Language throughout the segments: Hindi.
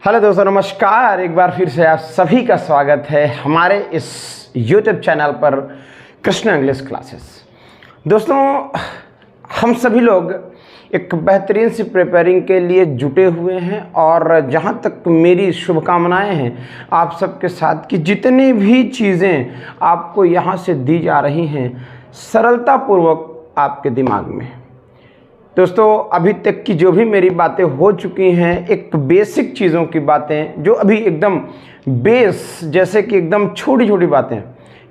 हेलो दोस्तों, नमस्कार। एक बार फिर से आप सभी का स्वागत है हमारे इस YouTube चैनल पर कृष्ण इंग्लिश क्लासेस। दोस्तों, हम सभी लोग एक बेहतरीन सी प्रिपेयरिंग के लिए जुटे हुए हैं और जहाँ तक मेरी शुभकामनाएं हैं आप सबके साथ कि जितनी भी चीज़ें आपको यहाँ से दी जा रही हैं सरलतापूर्वक आपके दिमाग में। दोस्तों, अभी तक की जो भी मेरी बातें हो चुकी हैं, एक बेसिक चीज़ों की बातें जो अभी एकदम बेस, जैसे कि एकदम छोटी छोटी बातें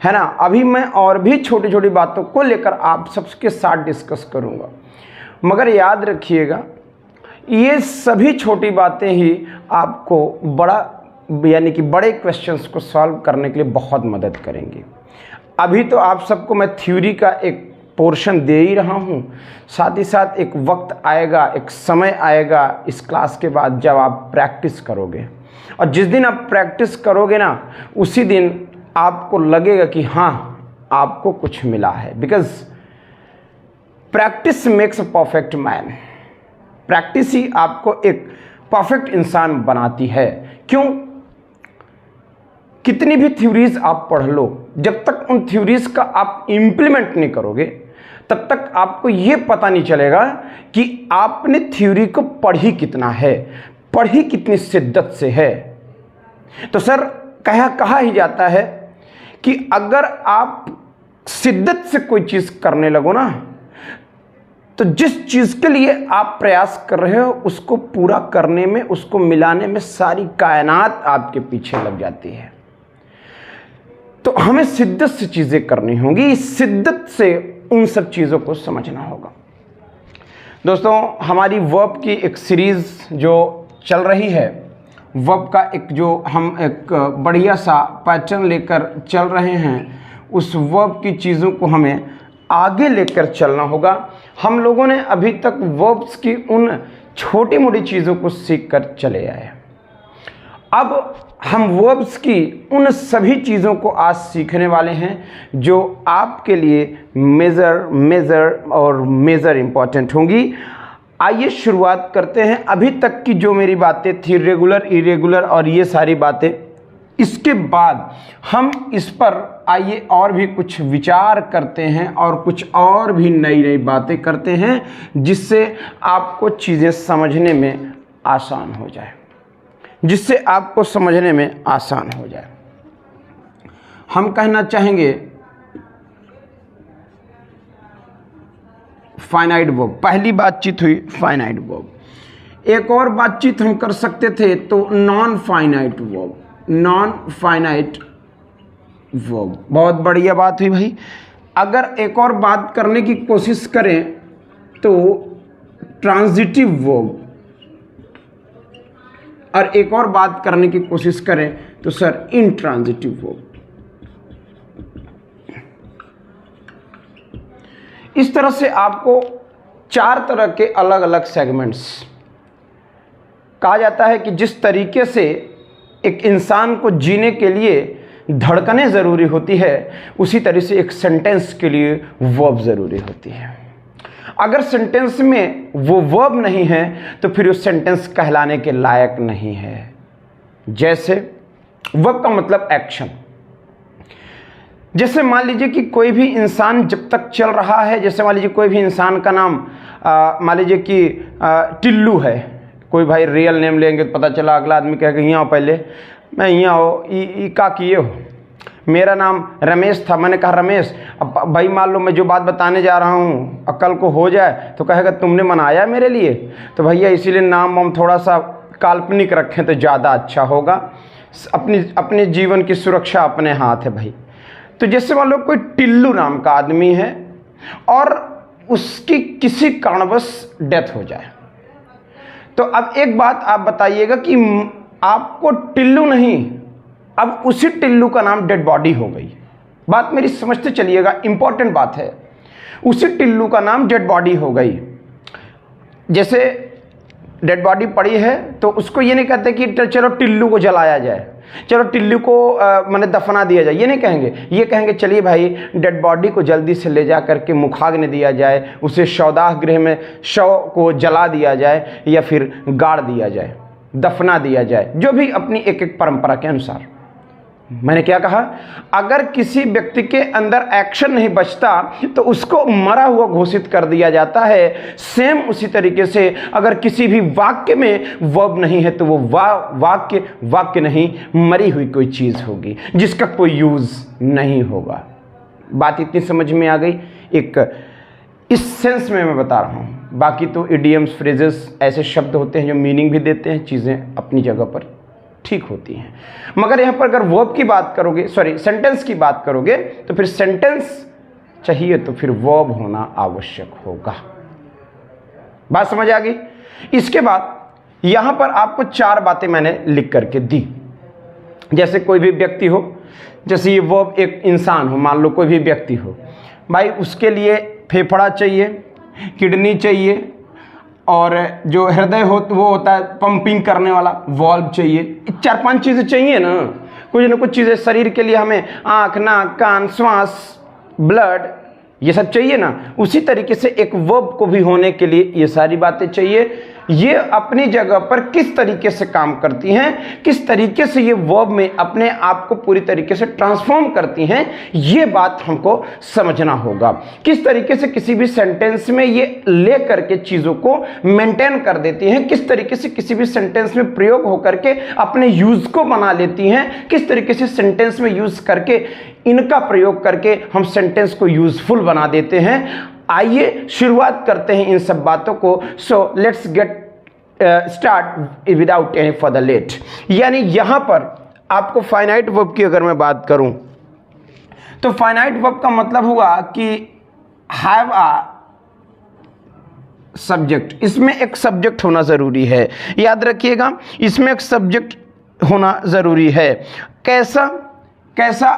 है ना, अभी मैं और भी छोटी छोटी बातों को लेकर आप सबके साथ डिस्कस करूंगा। मगर याद रखिएगा, ये सभी छोटी बातें ही आपको बड़ा यानी कि बड़े क्वेश्चंस को सॉल्व करने के लिए बहुत मदद करेंगी। अभी तो आप सबको मैं थ्योरी का एक पोर्शन दे ही रहा हूँ, साथ ही साथ एक वक्त आएगा, एक समय आएगा इस क्लास के बाद जब आप प्रैक्टिस करोगे, और जिस दिन आप प्रैक्टिस करोगे ना उसी दिन आपको लगेगा कि हाँ आपको कुछ मिला है। Because practice makes a perfect man. Practice ही आपको एक परफेक्ट इंसान बनाती है। क्यों? कितनी भी थ्योरीज आप पढ़ लो, जब तक उन थ्योरीज का आप इंप्लीमेंट नहीं करोगे तब तक आपको यह पता नहीं चलेगा कि आपने थ्योरी को पढ़ी कितना है, पढ़ी कितनी शिद्दत से है। तो सर कहा ही जाता है कि अगर आप शिद्दत से कोई चीज करने लगो ना, तो जिस चीज के लिए आप प्रयास कर रहे हो उसको पूरा करने में, उसको मिलाने में सारी कायनात आपके पीछे लग जाती है। तो हमें शिद्दत से चीजें करनी होंगी, शिद्दत से उन सब चीजों को समझना होगा। दोस्तों, हमारी वर्ब की एक सीरीज जो चल रही है, वर्ब का एक जो हम एक बढ़िया सा पैटर्न लेकर चल रहे हैं, उस वर्ब की चीज़ों को हमें आगे लेकर चलना होगा। हम लोगों ने अभी तक वर्ब्स की उन छोटी मोटी चीज़ों को सीख कर चले आए। अब हम वर्ब्स की उन सभी चीज़ों को आज सीखने वाले हैं जो आपके लिए मेजर इंपॉर्टेंट होंगी। आइए शुरुआत करते हैं। अभी तक की जो मेरी बातें थी, रेगुलर, इरेगुलर और ये सारी बातें, इसके बाद हम इस पर आइए और भी कुछ विचार करते हैं और कुछ और भी नई नई बातें करते हैं जिससे आपको चीज़ें समझने में आसान हो जाए, जिससे आपको समझने में आसान हो जाए। हम कहना चाहेंगे फाइनाइट वर्ब। पहली बातचीत हुई फाइनाइट वर्ब। एक और बातचीत हम कर सकते थे तो non finite verb. Non finite verb बहुत बढ़िया बात हुई भाई। अगर एक और बात करने की कोशिश करें तो ट्रांजिटिव वर्ब, और एक और बात करने की कोशिश करें तो सर इंट्रांजिटिव वर्ब। इस तरह से आपको चार तरह के अलग अलग सेगमेंट्स कहा जाता है कि जिस तरीके से एक इंसान को जीने के लिए धड़कनें ज़रूरी होती है, उसी तरह से एक सेंटेंस के लिए वर्ब ज़रूरी होती है। अगर सेंटेंस में वो वर्ब नहीं है तो फिर उस सेंटेंस कहलाने के लायक नहीं है। जैसे वर्ब का मतलब एक्शन। जैसे मान लीजिए कि कोई भी इंसान जब तक चल रहा है, जैसे मान लीजिए कोई भी इंसान का नाम मान लीजिए कि टिल्लू है, कोई भाई रियल नेम लेंगे तो पता चला अगला आदमी कहेगा यहाँ आओ, पहले मैं यहाँ हो, का किए हो, मेरा नाम रमेश था, मैंने कहा रमेश। अब भाई मान लो मैं जो बात बताने जा रहा हूँ कल को हो जाए तो कहेगा तुमने मनाया मेरे लिए, तो भैया इसीलिए नाम हम थोड़ा सा काल्पनिक रखें तो ज़्यादा अच्छा होगा। अपने जीवन की सुरक्षा अपने हाथ है भाई। तो जैसे मान लो कोई टिल्लू नाम का आदमी है और उसकी किसी कारणवश डेथ हो जाए, तो अब एक बात आप बताइएगा कि आपको टिल्लू नहीं, अब उसी टिल्लू का नाम डेड बॉडी हो गई। बात मेरी समझते चलिएगा, इंपॉर्टेंट बात है। उसी टिल्लू का नाम डेड बॉडी हो गई। जैसे डेड बॉडी पड़ी है तो उसको ये नहीं कहते कि चलो टिल्लू को जलाया जाए, चलो टिल्लू को मैंने दफना दिया जाए, ये नहीं कहेंगे। ये कहेंगे चलिए भाई डेड बॉडी को जल्दी से ले जा करके मुखाग्नि दिया जाए, उसे शवदाह गृह में शव को जला दिया जाए या फिर गाड़ दिया जाए। दफना दिया जाए, जो भी अपनी एक एक परंपरा के अनुसार। मैंने क्या कहा, अगर किसी व्यक्ति के अंदर एक्शन नहीं बचता तो उसको मरा हुआ घोषित कर दिया जाता है। सेम उसी तरीके से अगर किसी भी वाक्य में वर्ब नहीं है तो वो वाक्य नहीं, मरी हुई कोई चीज होगी जिसका कोई यूज नहीं होगा। बात इतनी समझ में आ गई, एक इस सेंस में मैं बता रहा हूं। बाकी तो इडियम्स, फ्रेजेस ऐसे शब्द होते हैं जो मीनिंग भी देते हैं, चीजें अपनी जगह पर ठीक होती हैं। मगर यहां पर अगर वर्ब की बात करोगे, सॉरी सेंटेंस की बात करोगे, तो फिर सेंटेंस चाहिए तो फिर वर्ब होना आवश्यक होगा। बात समझ आ गई। इसके बाद यहां पर आपको 4 बातें मैंने लिख करके दी। जैसे कोई भी व्यक्ति हो, जैसे ये वर्ब एक इंसान हो, मान लो कोई भी व्यक्ति हो, भाई उसके लिए फेफड़ा चाहिए, किडनी चाहिए, और जो हृदय हो वो होता है पंपिंग करने वाला, वॉल्व चाहिए। 4-5 चीजें चाहिए ना कुछ चीजें शरीर के लिए। हमें आंख, नाक, कान, श्वास, ब्लड, ये सब चाहिए ना। उसी तरीके से एक वर्ब को भी होने के लिए ये सारी बातें चाहिए। ये अपनी जगह पर किस तरीके से काम करती हैं, किस तरीके से ये वर्ब में अपने आप को पूरी तरीके से ट्रांसफॉर्म करती हैं, ये बात हमको समझना होगा। किस तरीके से किसी भी सेंटेंस में ये ले करके चीज़ों को मेंटेन कर देती हैं, किस तरीके से किसी भी सेंटेंस में प्रयोग होकर के अपने यूज को बना लेती हैं, किस तरीके से सेंटेंस में यूज करके इनका प्रयोग करके हम सेंटेंस को यूजफुल बना देते हैं। आइए शुरुआत करते हैं इन सब बातों को। So let's get start without any further late. यानी यहां पर आपको फाइनाइट वर्ब की अगर मैं बात करूं तो फाइनाइट वर्ब का मतलब हुआ कि हैव अ सब्जेक्ट। इसमें एक सब्जेक्ट होना जरूरी है, याद रखिएगा, इसमें एक सब्जेक्ट होना जरूरी है। कैसा कैसा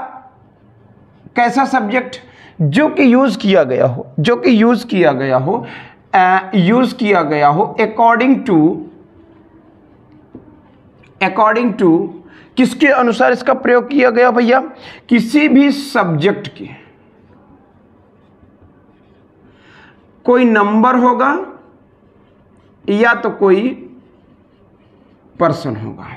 कैसा सब्जेक्ट? जो कि यूज किया गया हो, जो कि यूज किया गया हो, यूज किया गया हो अकॉर्डिंग टू किसके अनुसार इसका प्रयोग किया गया भैया? किसी भी सब्जेक्ट के कोई नंबर होगा या तो कोई पर्सन होगा।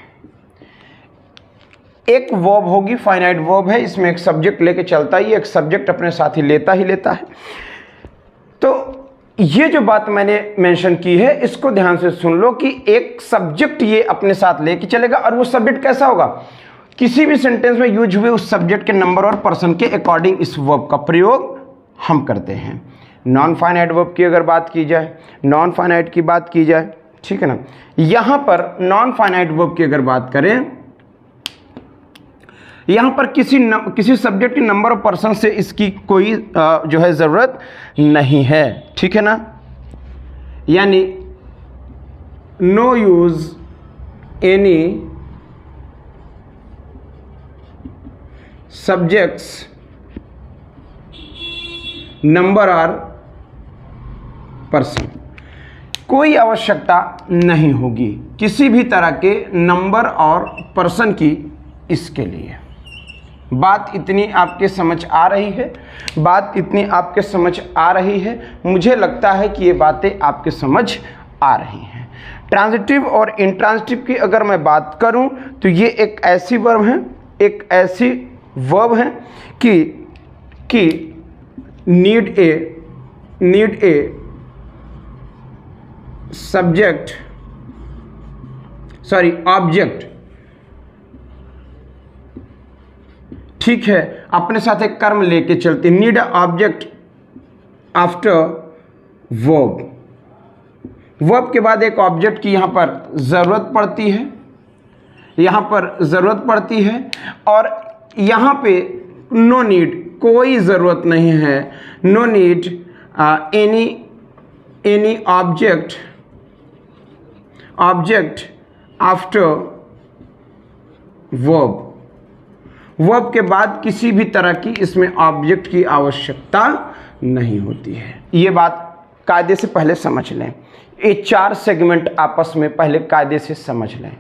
एक वर्ब होगी, फाइनाइट वर्ब है, इसमें एक सब्जेक्ट लेके चलता ही, एक सब्जेक्ट अपने साथ ही लेता है। तो ये जो बात मैंने मेंशन की है इसको ध्यान से सुन लो कि एक सब्जेक्ट ये अपने साथ लेके चलेगा, और वो सब्जेक्ट कैसा होगा? किसी भी सेंटेंस में यूज हुए उस सब्जेक्ट के नंबर और पर्सन के अकॉर्डिंग इस वर्ब का प्रयोग हम करते हैं। नॉन फाइनाइट वर्ब की अगर बात की जाए, नॉन फाइनाइट की बात की जाए, ठीक है ना, यहां पर नॉन फाइनाइट वर्ब की अगर बात करें, यहां पर किसी सब्जेक्ट के नंबर और पर्सन से इसकी कोई जो है जरूरत नहीं है, ठीक है ना। यानी no use any subjects number और पर्सन, कोई आवश्यकता नहीं होगी किसी भी तरह के नंबर और पर्सन की इसके लिए। बात इतनी आपके समझ आ रही है? बात इतनी आपके समझ आ रही है? मुझे लगता है कि ये बातें आपके समझ आ रही हैं। ट्रांजिटिव और इंट्रांजिटिव की अगर मैं बात करूं तो ये एक ऐसी वर्ब है, एक ऐसी वर्ब है कि need a subject, sorry object, ठीक है, अपने साथ एक कर्म लेके चलती, need object after verb. Verb के बाद एक ऑब्जेक्ट की यहां पर जरूरत पड़ती है, यहां पर जरूरत पड़ती है, और यहां पे नो नीड, कोई जरूरत नहीं है, no need any object after verb. Verb के बाद किसी भी तरह की इसमें ऑब्जेक्ट की आवश्यकता नहीं होती है। ये बात कायदे से पहले समझ लें। ये 4 सेगमेंट आपस में पहले कायदे से समझ लें।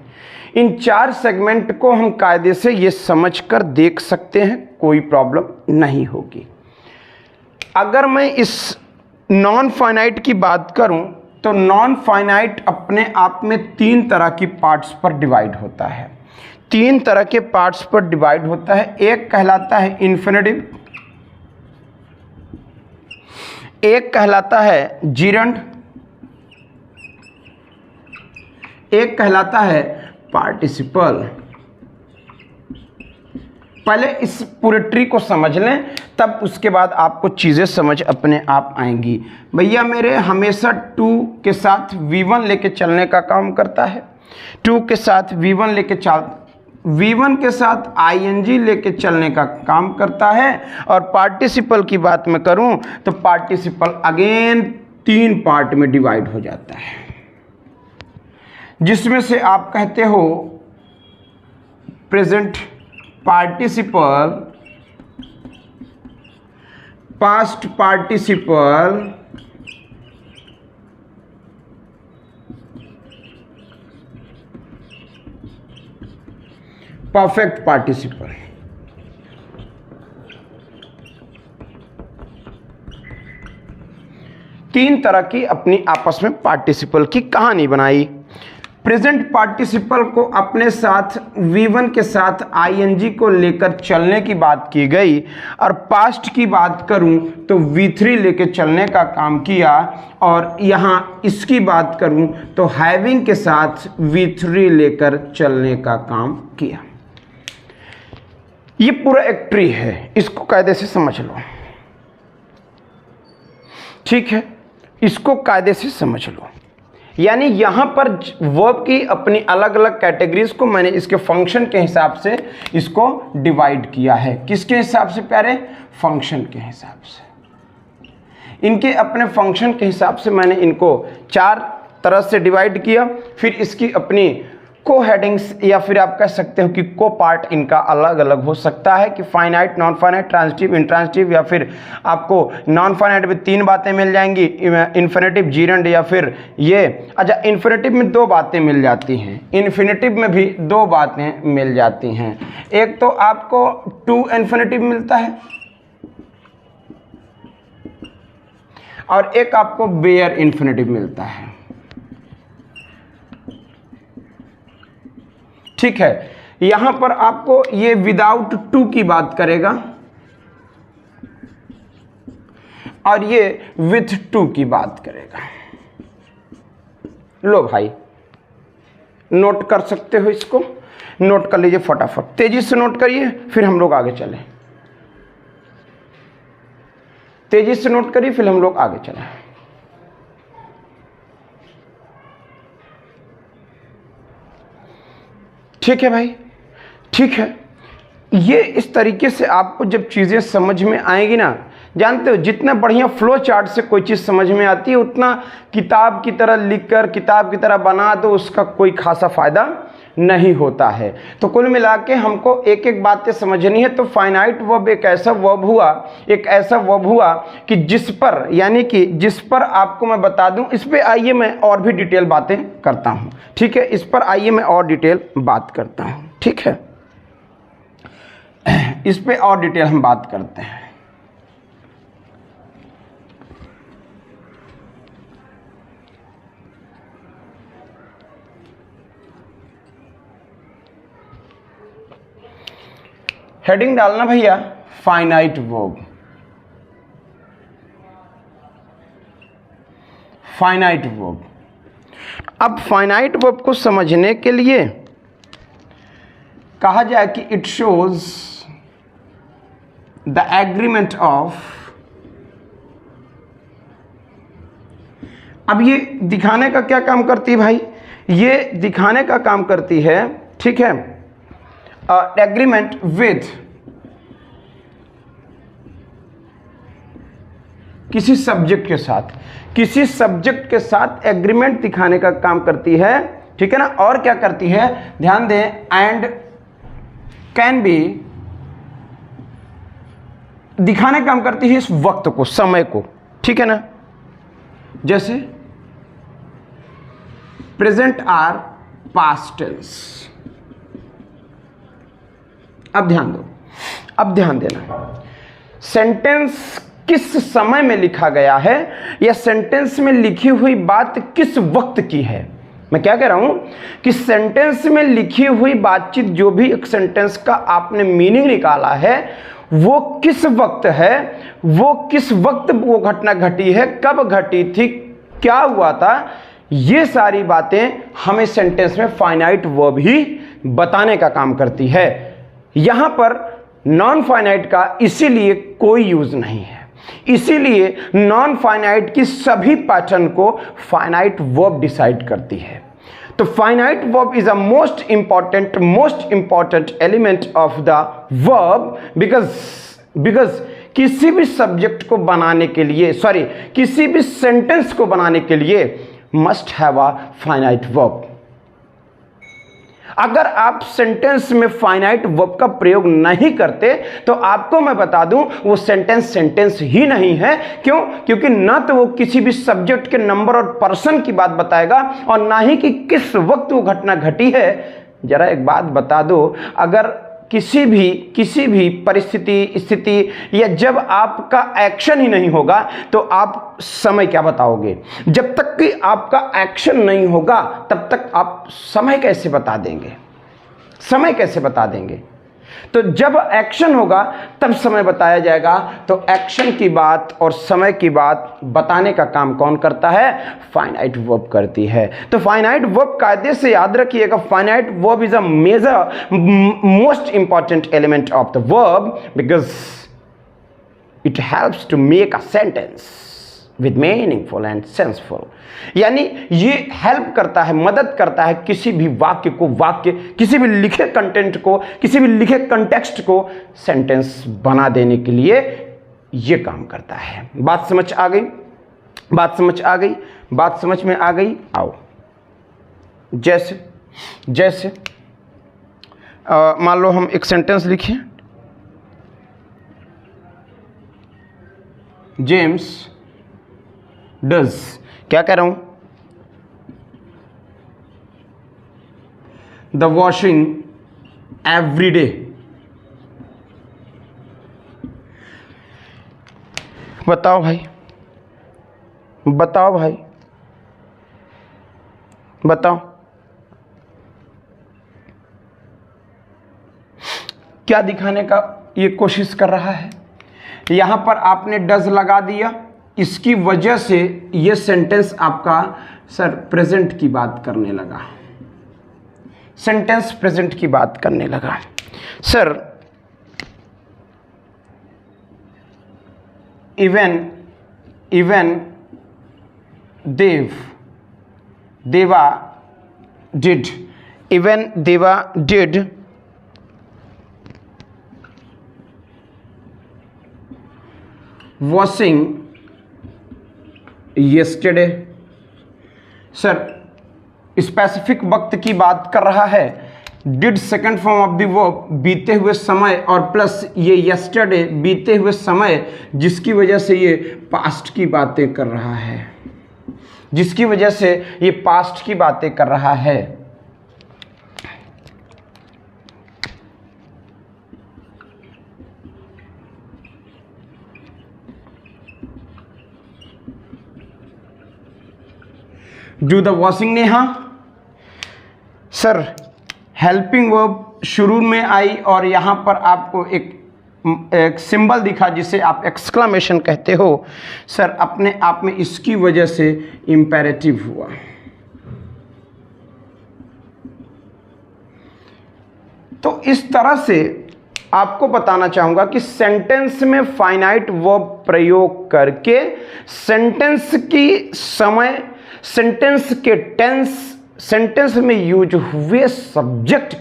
इन 4 सेगमेंट को हम कायदे से ये समझकर देख सकते हैं, कोई प्रॉब्लम नहीं होगी। अगर मैं इस नॉन फाइनाइट की बात करूं तो नॉन फाइनाइट अपने आप में 3 तरह की पार्ट्स पर डिवाइड होता है। 3 तरह के पार्ट्स पर डिवाइड होता है। एक कहलाता है इन्फिनिटिव, एक कहलाता है जीरंड, एक कहलाता है पार्टिसिपल। पहले इस पूरे ट्री को समझ लें, तब उसके बाद आपको चीज़ें समझ अपने आप आएंगी। भैया मेरे हमेशा 2 के साथ V1 लेके चलने का काम करता है, 2 के साथ V1 लेके V1 के साथ ing लेके चलने का काम करता है। और पार्टिसिपल की बात मैं करूं तो पार्टिसिपल अगेन 3 पार्ट में डिवाइड हो जाता है, जिसमें से आप कहते हो present participle, past participle, perfect participle. तीन तरह की अपनी आपस में पार्टिसिपल की कहानी बनाई। प्रेजेंट पार्टिसिपल को अपने साथ V1 के साथ ing को लेकर चलने की बात की गई, और पास्ट की बात करूं तो V3 लेकर चलने का काम किया, और यहां इसकी बात करूं तो हैविंग के साथ V3 लेकर चलने का काम किया। ये पूरा एक ट्री है, इसको कायदे से समझ लो, ठीक है, इसको कायदे से समझ लो। यानी यहां पर वर्ब की अपनी अलग अलग कैटेगरीज को मैंने इसके फंक्शन के हिसाब से इसको डिवाइड किया है। किसके हिसाब से प्यारे? फंक्शन के हिसाब से। इनके अपने फंक्शन के हिसाब से मैंने इनको 4 तरह से डिवाइड किया। फिर इसकी अपनी को हेडिंग्स, या फिर आप कह सकते हो कि को पार्ट इनका अलग अलग हो सकता है, कि finite, non finite, transitive, intransitive, या फिर आपको नॉन फाइनाइट में 3 बातें मिल जाएंगी, इन्फिनिटिव, जीरंड, या फिर ये। अच्छा, इन्फिनिटिव में 2 बातें मिल जाती हैं, इन्फिनिटिव में भी 2 बातें मिल जाती हैं। एक तो आपको टू इन्फिनिटिव मिलता है, और एक आपको बेयर इन्फिनिटिव मिलता है, ठीक है। यहां पर आपको ये विदाउट टू की बात करेगा, और ये विथ टू की बात करेगा। लो भाई, नोट कर सकते हो, इसको नोट कर लीजिए फटाफट, तेजी से नोट करिए, फिर हम लोग आगे चलें। तेजी से नोट करिए, फिर हम लोग आगे चलें। ठीक है भाई, ठीक है। ये इस तरीके से आपको जब चीज़ें समझ में आएंगी ना, जानते हो जितना बढ़िया फ्लो चार्ट से कोई चीज़ समझ में आती है, उतना किताब की तरह लिखकर, किताब की तरह बना दो, उसका कोई खासा फायदा नहीं होता है। तो कुल मिला के हमको एक एक बातें समझनी है। तो फाइनाइट वर्ब एक ऐसा वर्ब हुआ, कि जिस पर, यानी कि जिस पर आपको मैं बता दूं, इस पे आइए मैं और भी डिटेल बातें करता हूं, ठीक है। इस पर आइए मैं और डिटेल बात करता हूं, ठीक है। इस पे और डिटेल हम बात करते हैं। हेडिंग डालना भैया, फाइनाइट वर्ब। Finite verb. अब फाइनाइट वर्ब को समझने के लिए कहा जाए कि it shows the agreement of. अब ये दिखाने का क्या काम करती है भाई? ये दिखाने का काम करती है, ठीक है, एग्रीमेंट विद किसी सब्जेक्ट के साथ, किसी सब्जेक्ट के साथ एग्रीमेंट दिखाने का काम करती है, ठीक है ना। और क्या करती है, ध्यान दें, एंड कैन बी, दिखाने का काम करती है इस वक्त को, समय को, ठीक है ना। जैसे प्रेजेंट आर पास्ट टेंस। अब ध्यान दो, अब ध्यान देना, सेंटेंस किस समय में लिखा गया है या सेंटेंस में लिखी हुई बात किस वक्त की है। मैं क्या कह रहा हूं कि सेंटेंस में लिखी हुई बातचीत, जो भी एक सेंटेंस का आपने मीनिंग निकाला है, वो किस वक्त है, वो किस वक्त वो घटना घटी है, कब घटी थी, क्या हुआ था, ये सारी बातें हमें सेंटेंस में फाइनाइट वर्ब ही बताने का काम करती है। यहां पर नॉन फाइनाइट का इसीलिए कोई यूज नहीं है, इसीलिए नॉन फाइनाइट की सभी पैटर्न को फाइनाइट वर्ब डिसाइड करती है। तो finite verb is a most important element of the verb because किसी भी सब्जेक्ट को बनाने के लिए, किसी भी सेंटेंस को बनाने के लिए must have a finite verb. अगर आप सेंटेंस में फाइनाइट वर्ब का प्रयोग नहीं करते तो आपको मैं बता दूं वो सेंटेंस ही नहीं है। क्यों? क्योंकि ना तो वो किसी भी सब्जेक्ट के नंबर और पर्सन की बात बताएगा और ना ही कि किस वक्त वो घटना घटी है। जरा एक बात बता दो, अगर किसी भी परिस्थिति, स्थिति या जब आपका एक्शन ही नहीं होगा तो आप समय क्या बताओगे? जब तक कि आपका एक्शन नहीं होगा तब तक आप समय कैसे बता देंगे? समय कैसे बता देंगे? तो जब एक्शन होगा तब समय बताया जाएगा। तो एक्शन की बात और समय की बात बताने का काम कौन करता है? फाइनाइट वर्ब करती है। तो फाइनाइट वर्ब कायदे से याद रखिएगा, finite verb is a major most important element of the verb because it helps to make a sentence with meaningful and senseful. यानी ये हेल्प करता है, मदद करता है किसी भी वाक्य, किसी भी लिखे कंटेंट को, किसी भी लिखे कंटेक्स्ट को सेंटेंस बना देने के लिए ये काम करता है। बात समझ आ गई? बात समझ में आ गई? आओ, जैसे मान लो हम एक सेंटेंस लिखें, जेम्स डज, क्या कह रहा हूं? The washing every day. बताओ भाई, क्या दिखाने का ये कोशिश कर रहा है? यहां पर आपने डज लगा दिया, इसकी वजह से ये सेंटेंस आपका सर प्रेजेंट की बात करने लगा, सेंटेंस प्रेजेंट की बात करने लगा। सर इवन देवा did washing yesterday। Sir specific वक्त की बात कर रहा है, did second form of the verb बीते हुए समय और प्लस ये yesterday बीते हुए समय, जिसकी वजह से ये पास्ट की बातें कर रहा है, जिसकी वजह से ये पास्ट की बातें कर रहा है। Do the washing Neha. Sir helping verb शुरू में आई और यहां पर आपको एक सिंबल दिखा जिसे आप एक्सक्लेमेशन कहते हो। सर अपने आप में इसकी वजह से इंपेरेटिव हुआ। तो इस तरह से आपको बताना चाहूंगा कि सेंटेंस में फाइनाइट वर्ब प्रयोग करके सेंटेंस की समय, सेंटेंस के टेंस, सेंटेंस में यूज हुए सब्जेक्ट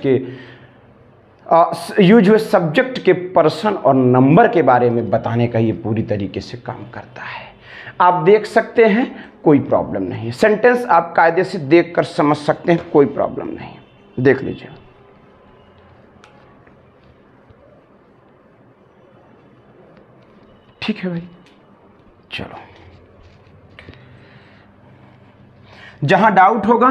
के पर्सन और नंबर के बारे में बताने का ये पूरी तरीके से काम करता है। आप देख सकते हैं, कोई प्रॉब्लम नहीं। सेंटेंस आप कायदे से देखकर समझ सकते हैं, कोई प्रॉब्लम नहीं। देख लीजिए। ठीक है भाई, चलो। जहां डाउट होगा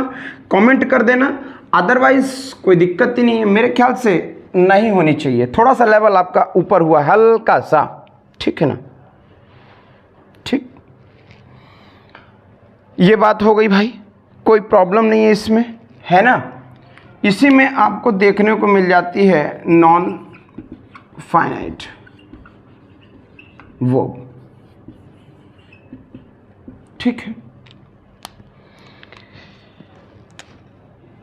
कमेंट कर देना, अदरवाइज कोई दिक्कत ही नहीं है। मेरे ख्याल से नहीं होनी चाहिए, थोड़ा सा लेवल आपका ऊपर हुआ हल्का सा, ठीक है ना? ये बात हो गई भाई, कोई प्रॉब्लम नहीं है इसमें, है ना। इसी में आपको देखने को मिल जाती है नॉन फाइनाइट वर्ब, ठीक है।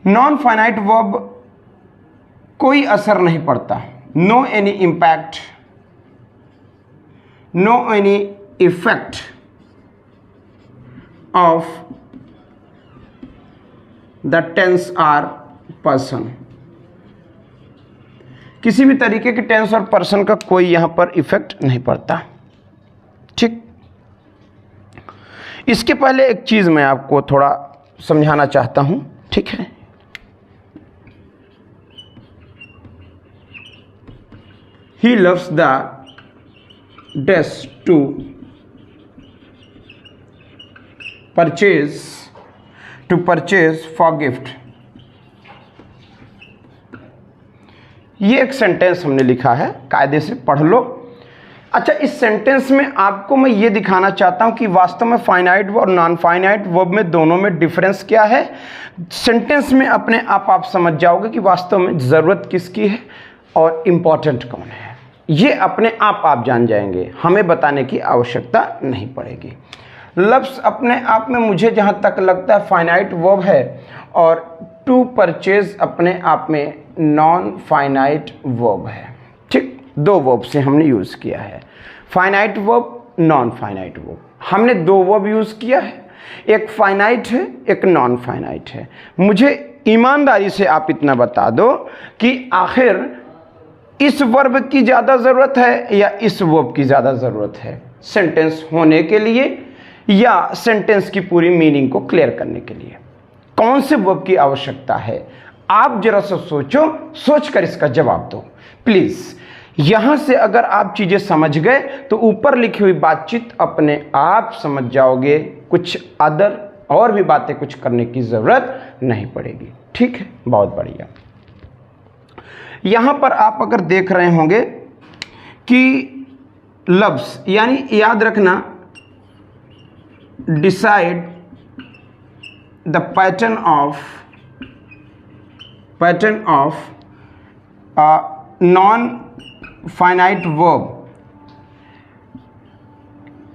नॉन फाइनाइट वर्ब कोई असर नहीं पड़ता, no any impact, no any effect of the tense or person. किसी भी तरीके के टेंस और पर्सन का कोई यहां पर इफेक्ट नहीं पड़ता, ठीक। इसके पहले एक चीज मैं आपको थोड़ा समझाना चाहता हूं, ठीक है। He loves the dress to purchase for gift। ये एक सेंटेंस हमने लिखा है, कायदे से पढ़ लो। अच्छा, इस सेंटेंस में आपको मैं ये दिखाना चाहता हूं कि वास्तव में फाइनाइट वर्ब और नॉन फाइनाइट वर्ब में दोनों में डिफरेंस क्या है। सेंटेंस में अपने आप समझ जाओगे कि वास्तव में ज़रूरत किसकी है और इम्पॉर्टेंट कौन है। ये अपने आप जान जाएंगे, हमें बताने की आवश्यकता नहीं पड़ेगी। लफ्ज़ अपने आप में मुझे जहाँ तक लगता है फाइनाइट वर्ब है, और टू परचेज अपने आप में नॉन फाइनाइट वर्ब है, ठीक। दो वर्ब से हमने यूज़ किया है, finite verb, non finite verb. हमने दो वर्ब यूज़ किया है, एक फाइनाइट है, एक नॉन फाइनाइट है। मुझे ईमानदारी से आप इतना बता दो कि आखिर इस वर्ब की ज़्यादा ज़रूरत है या इस वर्ब की ज़्यादा ज़रूरत है सेंटेंस होने के लिए, या सेंटेंस की पूरी मीनिंग को क्लियर करने के लिए। कौन से वर्ब की आवश्यकता है, आप जरा सा सोचो, सोच कर इसका जवाब दो प्लीज़। यहाँ से अगर आप चीज़ें समझ गए तो ऊपर लिखी हुई बातचीत अपने आप समझ जाओगे, कुछ अदर और भी बातें कुछ करने की ज़रूरत नहीं पड़ेगी, ठीक है। बहुत बढ़िया। यहां पर आप अगर देख रहे होंगे कि लफ्ज़, यानी याद रखना, decide the pattern of non finite verb.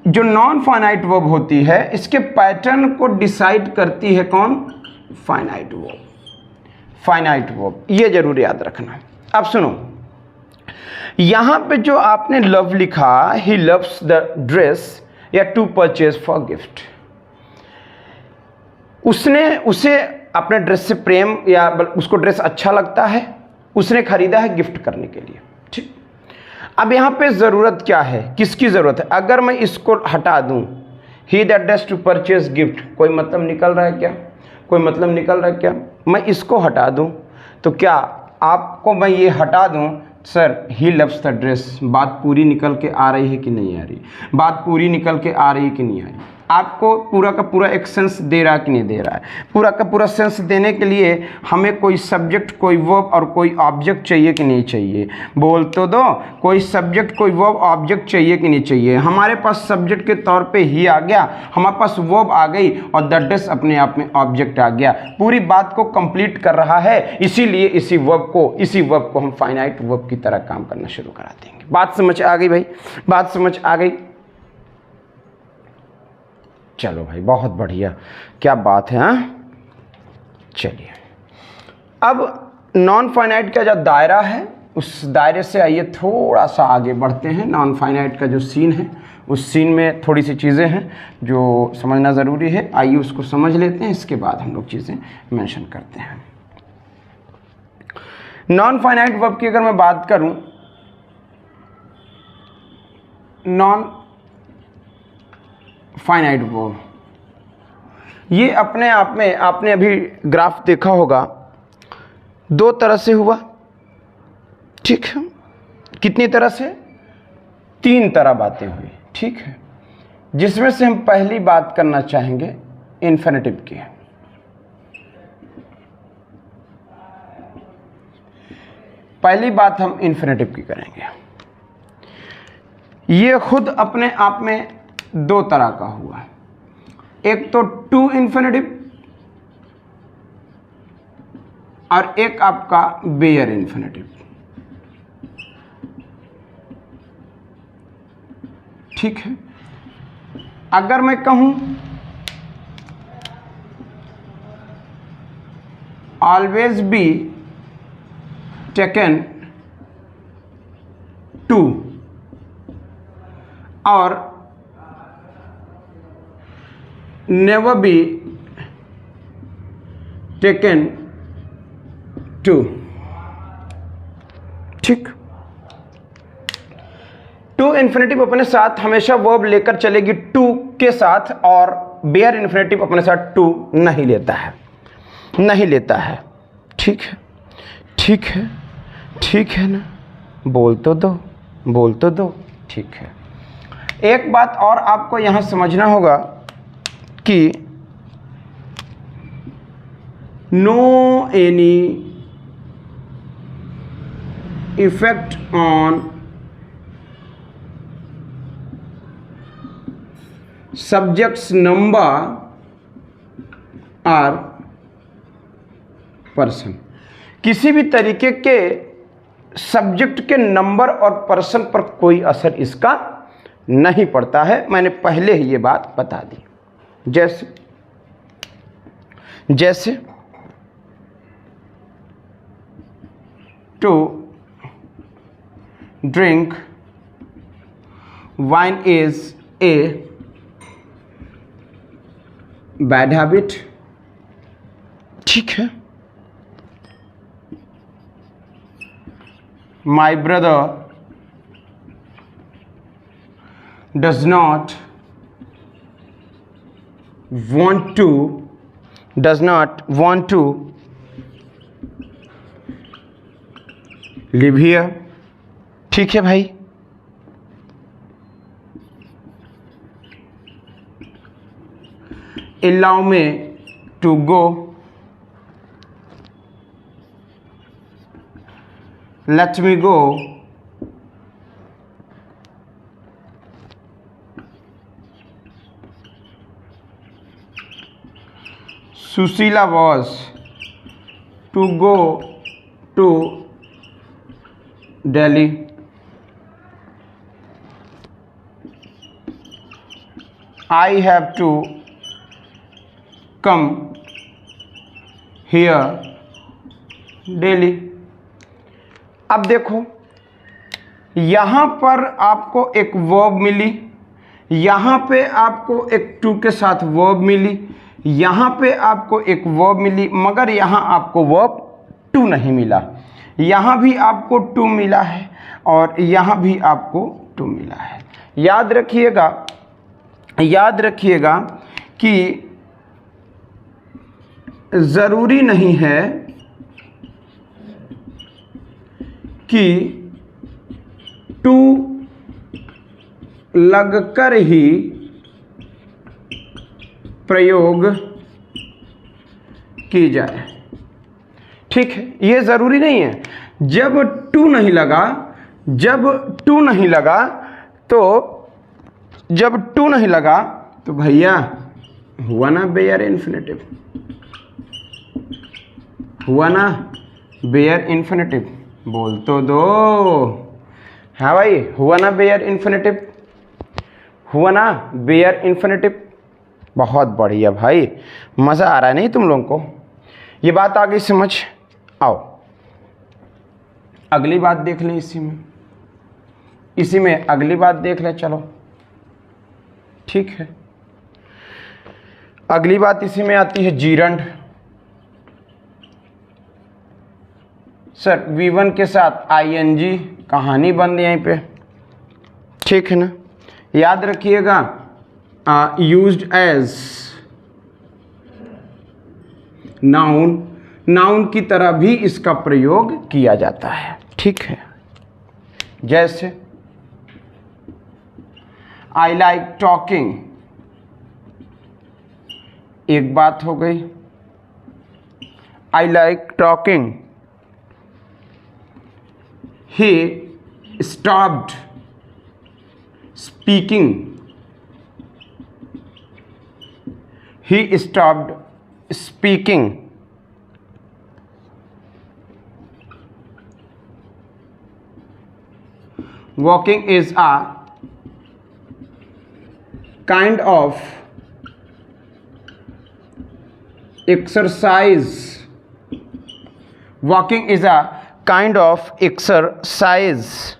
जो नॉन फाइनाइट वर्ब होती है, इसके पैटर्न को डिसाइड करती है कौन, फाइनाइट वर्ब। फाइनाइट वर्ब, ये जरूर याद रखना। अब सुनो, यहां पे जो आपने लव लिखा, ही लव्स द ड्रेस या टू परचेज फॉर गिफ्ट, उसे अपने ड्रेस से प्रेम या उसको ड्रेस अच्छा लगता है, उसने खरीदा है गिफ्ट करने के लिए, ठीक। अब यहां पे ज़रूरत क्या है, किसकी ज़रूरत है। अगर मैं इसको हटा दूं, he that dress to purchase gift, कोई मतलब निकल रहा है क्या, कोई मतलब निकल रहा है क्या। मैं इसको हटा दूं तो क्या आपको मैं ये हटा दूं, sir he loves the dress, बात पूरी निकल के आ रही है कि नहीं आ रही, बात पूरी निकल के आ रही है कि नहीं आ रही, आपको पूरा का पूरा एक सेंस दे रहा है कि नहीं दे रहा है। पूरा का पूरा सेंस देने के लिए हमें कोई सब्जेक्ट, कोई वर्ब और कोई ऑब्जेक्ट चाहिए कि नहीं चाहिए, बोल तो दो। कोई सब्जेक्ट, कोई वर्ब, ऑब्जेक्ट चाहिए कि नहीं चाहिए। हमारे पास सब्जेक्ट के तौर पे ही आ गया, हमारे पास वर्ब आ गई और द ड्रेस अपने आप में ऑब्जेक्ट आ गया, पूरी बात को कंप्लीट कर रहा है। इसीलिए इसी वर्ब को हम फाइनाइट वर्ब की तरह काम करना शुरू करा देंगे। बात समझ आ गई भाई, बात समझ आ गई। चलो भाई, बहुत बढ़िया, क्या बात है। हाँ, चलिए अब नॉन फाइनाइट का जो दायरा है, उस दायरे से आइए थोड़ा सा आगे बढ़ते हैं। नॉन फाइनाइट का जो सीन है, उस सीन में थोड़ी सी चीज़ें हैं जो समझना ज़रूरी है। आइए उसको समझ लेते हैं, इसके बाद हम लोग चीज़ें मेंशन करते हैं। नॉन फाइनाइट वर्ब की अगर मैं बात करूं, नॉन फाइनाइट वर्ब, ये अपने आप में, आपने अभी ग्राफ देखा होगा, दो तरह से हुआ, ठीक है। कितनी तरह से, तीन तरह बातें हुई, ठीक है। जिसमें से हम पहली बात करना चाहेंगे इन्फिनेटिव की। पहली बात हम इन्फिनेटिव की करेंगे। ये खुद अपने आप में दो तरह का हुआ। एक तो टू इन्फिनेटिव और एक आपका बेयर इन्फिनेटिव। ठीक है, अगर मैं कहूं ऑलवेज बी टेकन टू और नेवर बी टेकन टू। ठीक, टू इन्फिनेटिव अपने साथ हमेशा वर्ब लेकर चलेगी टू के साथ, और बेयर इन्फिनेटिव अपने साथ टू नहीं लेता है, नहीं लेता है। ठीक है, ठीक है, ठीक है ना, बोल तो दो, बोल तो दो। ठीक है, एक बात और आपको यहां समझना होगा कि no any effect on subjects number or person. किसी भी तरीके के सब्जेक्ट के नंबर और पर्सन पर कोई असर इसका नहीं पड़ता है। मैंने पहले ही ये बात बता दी। जैसे जैसे to drink wine is a bad habit. ठीक है, my brother does not want to live here। ठीक है भाई, allow me to go, let me go, Susila was to go to Delhi। I have to come here daily। अब देखो, यहाँ पर आपको एक वर्ब मिली, यहाँ पे आपको एक टू के साथ वर्ब मिली, यहाँ पे आपको एक वर्ब मिली, मगर यहाँ आपको वर्ब टू नहीं मिला। यहाँ भी आपको टू मिला है और यहाँ भी आपको टू मिला है। याद रखिएगा, याद रखिएगा कि ज़रूरी नहीं है कि टू लगकर ही प्रयोग की जाए। ठीक है, ये ज़रूरी नहीं है। जब टू नहीं लगा, जब टू नहीं लगा तो भैया हुआ ना बेयर इन्फिनेटिव, हुआ ना बेयर इन्फिनेटिव। बोल तो दो। हाँ भाई, हुआ ना बेयर इन्फिनेटिव, हुआ ना बेयर इन्फिनेटिव। बहुत बढ़िया भाई, मज़ा आ रहा है नहीं तुम लोगों को? ये बात आ गई समझ? आओ अगली बात देख लें। इसी में अगली बात देख लें। चलो ठीक है, अगली बात इसी में आती है जीरंड। सर V1 के साथ ING, कहानी बंद यहीं पे। ठीक है ना, याद रखिएगा यूज्ड एज नाउन, नाउन की तरह भी इसका प्रयोग किया जाता है। ठीक है, जैसे आई लाइक टॉकिंग, एक बात हो गई। I like talking, he stopped speaking He stopped speaking. Walking is a kind of exercise. Walking is a kind of exercise.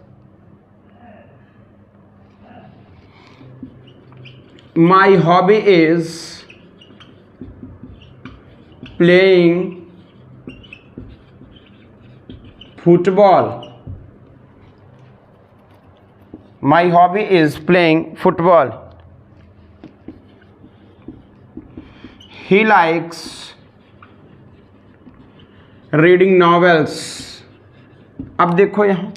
My hobby is playing football. My hobby is playing football. He likes reading novels. अब देखो यहाँ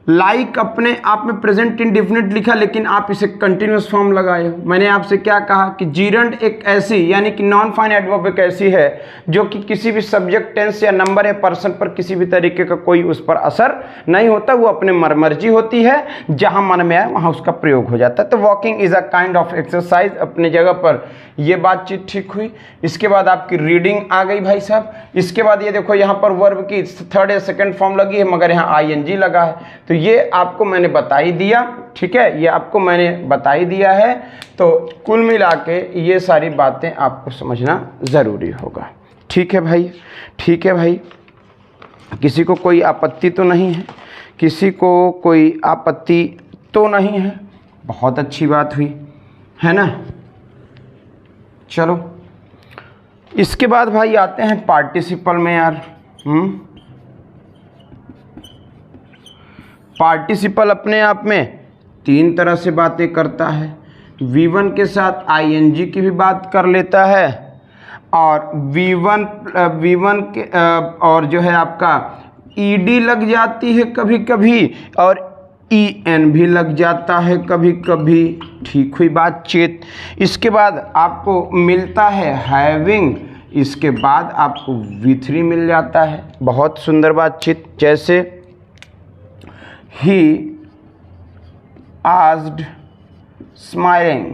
लाइक अपने आप में प्रेजेंट इंडेफिनिट लिखा, लेकिन आप इसे कंटिन्यूस फॉर्म लगाए हो। मैंने आपसे क्या कहा कि जीरंड एक ऐसी यानी कि नॉन फाइनाइट वर्ब एक ऐसी है जो कि किसी भी सब्जेक्ट, टेंस या नंबर या पर्सन पर किसी भी तरीके का कोई उस पर असर नहीं होता, वो अपने मर्जी होती है, जहां मन में आए वहां उसका प्रयोग हो जाता है। तो walking is a kind of exercise, अपने जगह पर ये बातचीत ठीक हुई। इसके बाद आपकी रीडिंग आ गई भाई साहब। इसके बाद ये देखो यहाँ पर वर्ब की थर्ड या सेकंड फॉर्म लगी है, मगर यहाँ आईएनजी लगा है, तो ये आपको मैंने बता ही दिया। ठीक है, ये आपको मैंने बता ही दिया है। तो कुल मिला के ये सारी बातें आपको समझना ज़रूरी होगा। ठीक है भाई, ठीक है भाई, किसी को कोई आपत्ति तो नहीं है? किसी को कोई आपत्ति तो नहीं है? बहुत अच्छी बात हुई, है ना। चलो इसके बाद भाई आते हैं पार्टिसिपल में यार। पार्टिसिपल अपने आप में तीन तरह से बातें करता है। V1 के साथ ING की भी बात कर लेता है, और V1 के और जो है आपका ED लग जाती है कभी कभी, और EN भी लग जाता है कभी कभी। ठीक हुई बातचीत। इसके बाद आपको मिलता है हैविंग, इसके बाद आपको V3 मिल जाता है। बहुत सुंदर बातचीत। जैसे He asked smiling,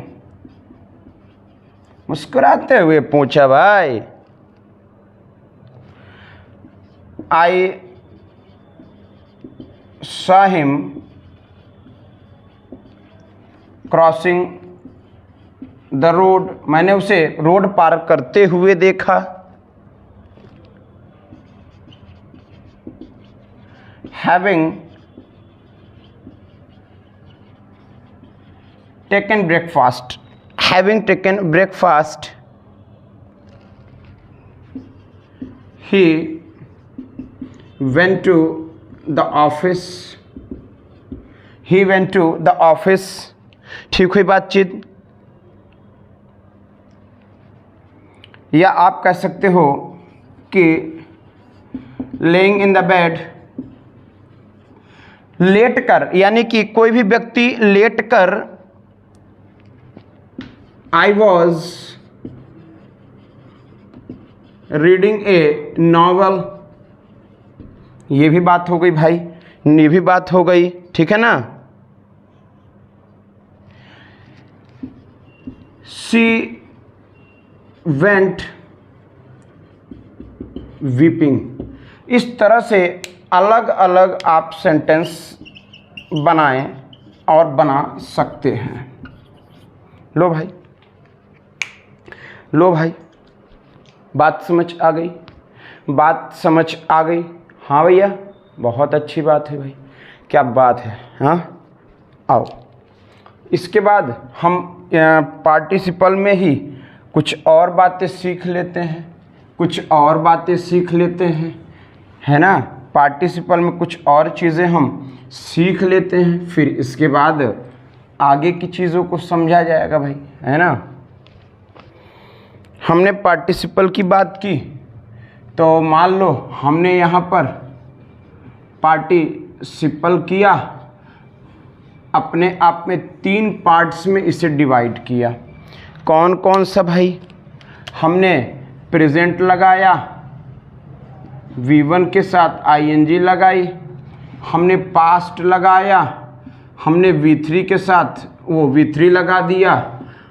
मुस्कुराते हुए पूछा भाई। I saw him crossing the road, मैंने उसे रोड पार करते हुए देखा। Having taken breakfast, having taken breakfast, he went to the office, he went to the office. ठीक हुई बातचीत। या आप कह सकते हो कि लेइंग इन द बेड, लेट कर, यानी कि कोई भी व्यक्ति लेट कर, I was reading a novel. ये भी बात हो गई भाई, ये भी बात हो गई। ठीक है ना। She went weeping। इस तरह से अलग अलग आप सेंटेंस बनाएं और बना सकते हैं। लो भाई, लो भाई, बात समझ आ गई? बात समझ आ गई? हाँ भैया, बहुत अच्छी बात है भाई, क्या बात है। हाँ आओ, इसके बाद हम पार्टिसिपल में ही कुछ और बातें सीख लेते हैं, कुछ और बातें सीख लेते हैं, है ना। पार्टिसिपल में कुछ और चीज़ें हम सीख लेते हैं, फिर इसके बाद आगे की चीज़ों को समझा जाएगा भाई, है ना। हमने पार्टिसिपल की बात की, तो मान लो हमने यहाँ पर पार्टिसिपल किया, अपने आप में तीन पार्ट्स में इसे डिवाइड किया। कौन कौन सा भाई? हमने प्रेजेंट लगाया, V1 के साथ ING लगाई, हमने पास्ट लगाया, हमने V3 के साथ वो V3 लगा दिया,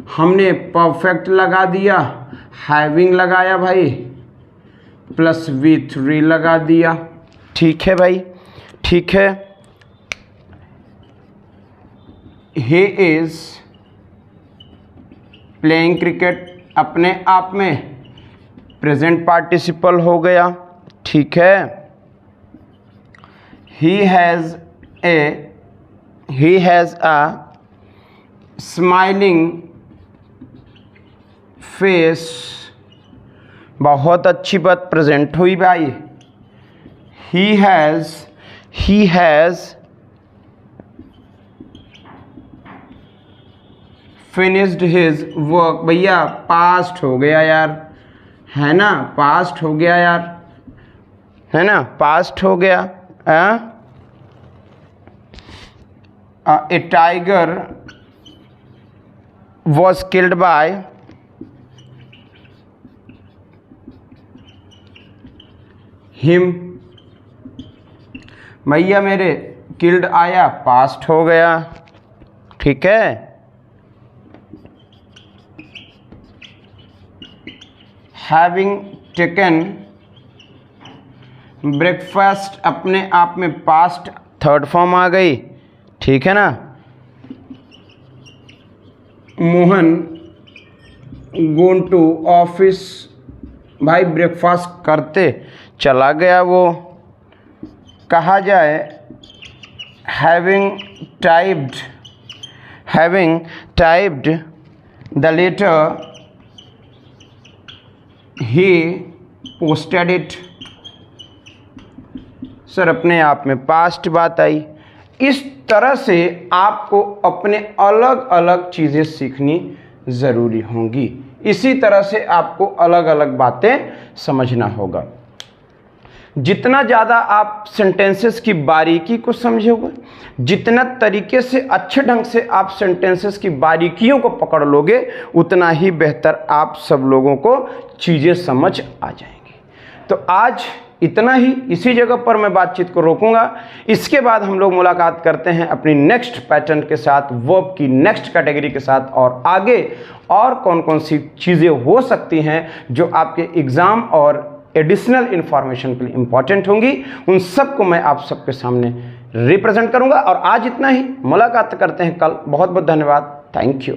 हमने परफेक्ट लगा दिया, हैविंग लगाया भाई, प्लस V3 लगा दिया। ठीक है भाई, ठीक है। ही इज प्लेइंग क्रिकेट अपने आप में प्रेजेंट पार्टिसिपल हो गया। ठीक है। He has a smiling face, बहुत अच्छी बात प्रेजेंट हुई भाई। He has finished his work, भैया पास्ट हो गया यार, है ना, पास्ट हो गया यार, है ना, पास्ट हो गया। A tiger was killed by him, भैया मेरे किल्ड आया, पास्ट हो गया। ठीक है। हैविंग टेकन ब्रेकफास्ट अपने आप में पास्ट थर्ड फॉर्म आ गई। ठीक है ना। मोहन गोन टू ऑफिस, भाई ब्रेकफास्ट करते चला गया वो। कहा जाए having typed the letter he posted it, sir अपने आप में पास्ट बात आई। इस तरह से आपको अपने अलग अलग चीज़ें सीखनी ज़रूरी होंगी। इसी तरह से आपको अलग अलग बातें समझना होगा। जितना ज़्यादा आप सेंटेंसेस की बारीकी को समझोगे, जितना तरीके से अच्छे ढंग से आप सेंटेंसेस की बारीकियों को पकड़ लोगे, उतना ही बेहतर आप सब लोगों को चीज़ें समझ आ जाएंगी। तो आज इतना ही, इसी जगह पर मैं बातचीत को रोकूंगा। इसके बाद हम लोग मुलाकात करते हैं अपनी नेक्स्ट पैटर्न के साथ, वर्ब की नेक्स्ट कैटेगरी के साथ, और आगे और कौन कौन सी चीज़ें हो सकती हैं जो आपके एग्ज़ाम और एडिशनल इंफॉर्मेशन के लिए इंपॉर्टेंट होंगी, उन सब को मैं आप सबके सामने रिप्रेजेंट करूंगा। और आज इतना ही, मुलाकात करते हैं कल। बहुत बहुत धन्यवाद। Thank you.